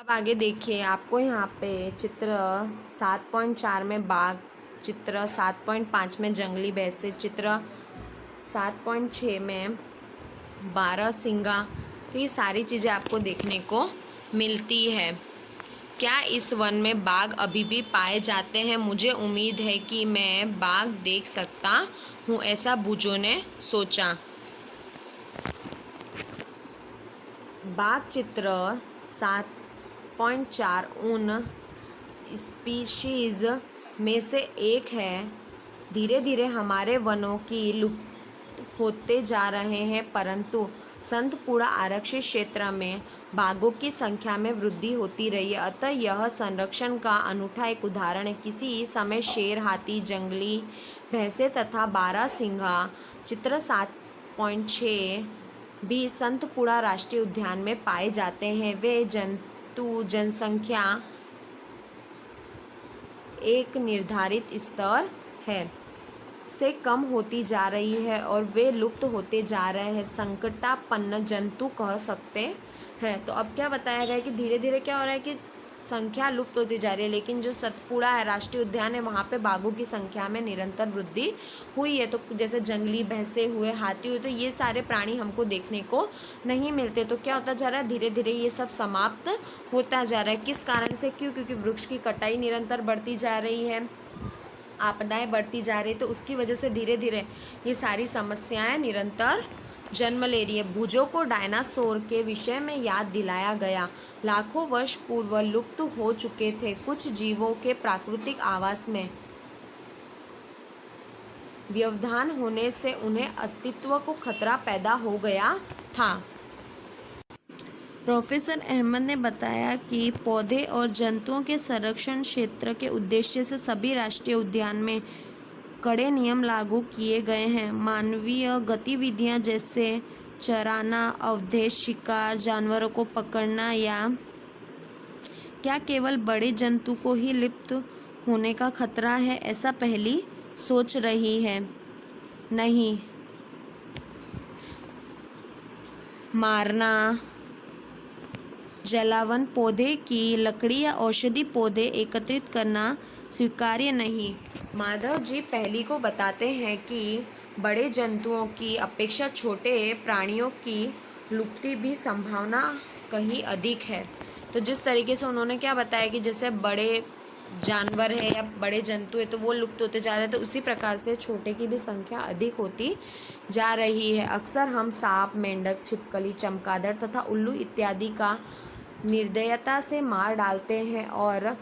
अब आगे देखिए, आपको यहाँ पे चित्र 7.4 में बाघ, चित्र 7.5 में जंगली भैंसे, चित्र 7.6 में बारहसिंगा, तो ये सारी चीज़ें आपको देखने को मिलती है। क्या इस वन में बाघ अभी भी पाए जाते हैं? मुझे उम्मीद है कि मैं बाघ देख सकता हूँ, ऐसा बुजो ने सोचा। बाघ चित्र 7.4 उन स्पीशीज में से एक है। धीरे धीरे हमारे वनों की लुप्त होते जा रहे हैं, परंतु संतपुड़ा आरक्षित क्षेत्र में बाघों की संख्या में वृद्धि होती रही है। अतः यह संरक्षण का अनूठा एक उदाहरण है। किसी समय शेर, हाथी, जंगली भैंसे तथा बारहसिंगा चित्र 7.6 भी संतपुड़ा राष्ट्रीय उद्यान में पाए जाते हैं। वे जंतु जनसंख्या एक निर्धारित स्तर है से कम होती जा रही है और वे लुप्त होते जा रहे हैं, संकटापन्न जंतु कह सकते हैं। तो अब क्या बताया गया है कि धीरे धीरे क्या हो रहा है कि संख्या लुप्त होती जा रही है, लेकिन जो सतपुड़ा है राष्ट्रीय उद्यान है, वहाँ पे बाघों की संख्या में निरंतर वृद्धि हुई है। तो जैसे जंगली भैंसे हुए, हाथी हुए, तो ये सारे प्राणी हमको देखने को नहीं मिलते। तो क्या होता जा रहा है, धीरे धीरे ये सब समाप्त होता जा रहा है। किस कारण से? क्योंकि वृक्ष की कटाई निरंतर बढ़ती जा रही है, आपदाएं बढ़ती जा रही, तो उसकी वजह से धीरे धीरे ये सारी समस्याएं निरंतर जन्म ले रही है। भुजों को डायनासोर के विषय में याद दिलाया गया। लाखों वर्ष पूर्व लुप्त हो चुके थे। कुछ जीवों के प्राकृतिक आवास में व्यवधान होने से उन्हें अस्तित्व को खतरा पैदा हो गया था। प्रोफेसर अहमद ने बताया कि पौधे और जंतुओं के संरक्षण क्षेत्र के उद्देश्य से सभी राष्ट्रीय उद्यान में कड़े नियम लागू किए गए हैं। मानवीय गतिविधियां जैसे चराना, अवैध शिकार, जानवरों को पकड़ना या क्या केवल बड़े जंतु को ही लिप्त होने का खतरा है, ऐसा पहली सोच रही है। नहीं, मारना, जलावन, पौधे की लकड़ी या औषधि पौधे एकत्रित करना स्वीकार्य नहीं। माधव जी पहली को बताते हैं कि बड़े जंतुओं की अपेक्षा छोटे प्राणियों की लुप्ति भी संभावना कहीं अधिक है। तो जिस तरीके से उन्होंने क्या बताया कि जैसे बड़े जानवर है या बड़े जंतु है तो वो लुप्त होते जा रहे हैं, तो उसी प्रकार से छोटे की भी संख्या अधिक होती जा रही है। अक्सर हम सांप, मेंढक, छिपकली, चमगादड़ तथा उल्लू इत्यादि का निर्दयता से मार डालते हैं और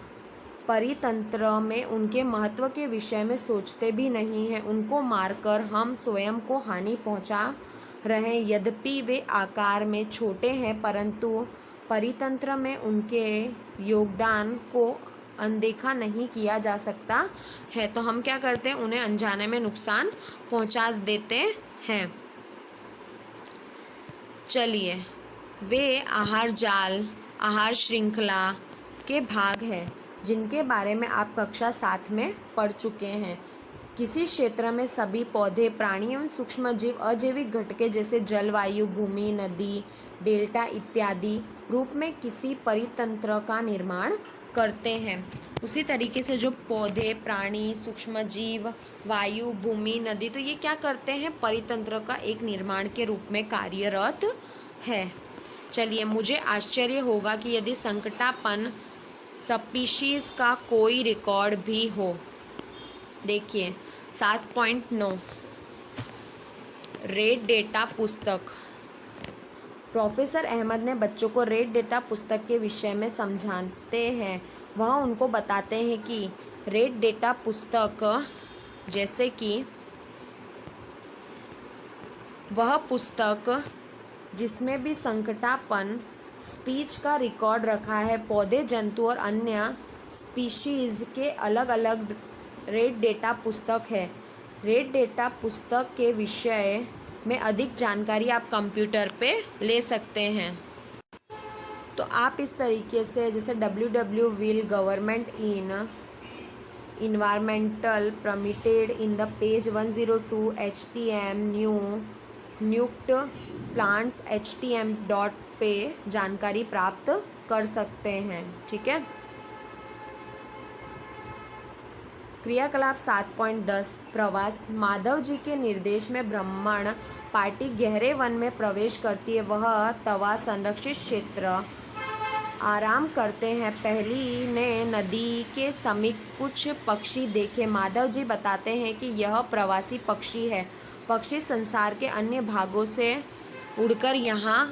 परितंत्र में उनके महत्व के विषय में सोचते भी नहीं हैं। उनको मारकर हम स्वयं को हानि पहुंचा रहे हैं। यद्यपि वे आकार में छोटे हैं, परंतु परितंत्र में उनके योगदान को अनदेखा नहीं किया जा सकता है। तो हम क्या करते हैं, उन्हें अनजाने में नुकसान पहुंचा देते हैं। चलिए, वे आहार जाल, आहार श्रृंखला के भाग हैं जिनके बारे में आप कक्षा 7 में पढ़ चुके हैं। किसी क्षेत्र में सभी पौधे, प्राणी एवं सूक्ष्म जीव अजैविक घटके जैसे जलवायु, भूमि, नदी, डेल्टा इत्यादि रूप में किसी परितंत्र का निर्माण करते हैं। उसी तरीके से जो पौधे, प्राणी, सूक्ष्म जीव, वायु, भूमि, नदी, तो ये क्या करते हैं, परितंत्र का एक निर्माण के रूप में कार्यरत है। चलिए, मुझे आश्चर्य होगा कि यदि संकटापन्न स्पीशीज का कोई रिकॉर्ड भी हो। देखिए 7.9 रेड डेटा पुस्तक। प्रोफेसर अहमद ने बच्चों को रेड डेटा पुस्तक के विषय में समझाते हैं। वह उनको बताते हैं कि रेड डेटा पुस्तक जैसे कि वह पुस्तक जिसमें भी संकटापन्न स्पीच का रिकॉर्ड रखा है, पौधे, जंतु और अन्य स्पीशीज के अलग अलग रेड डेटा पुस्तक है। रेड डेटा पुस्तक के विषय में अधिक जानकारी आप कंप्यूटर पे ले सकते हैं। तो आप इस तरीके से जैसे www will government in environmental permitted in the page 102 htm new nuked plants htm dot पे जानकारी प्राप्त कर सकते हैं। ठीक है। क्रियाकलाप 7.10 प्रवास। माधव जी के निर्देश में ब्राह्मण पार्टी गहरे वन में प्रवेश करती है। वह तवा संरक्षित क्षेत्र आराम करते हैं। पहली ने नदी के समीप कुछ पक्षी देखे। माधव जी बताते हैं कि यह प्रवासी पक्षी है। पक्षी संसार के अन्य भागों से उड़कर यहाँ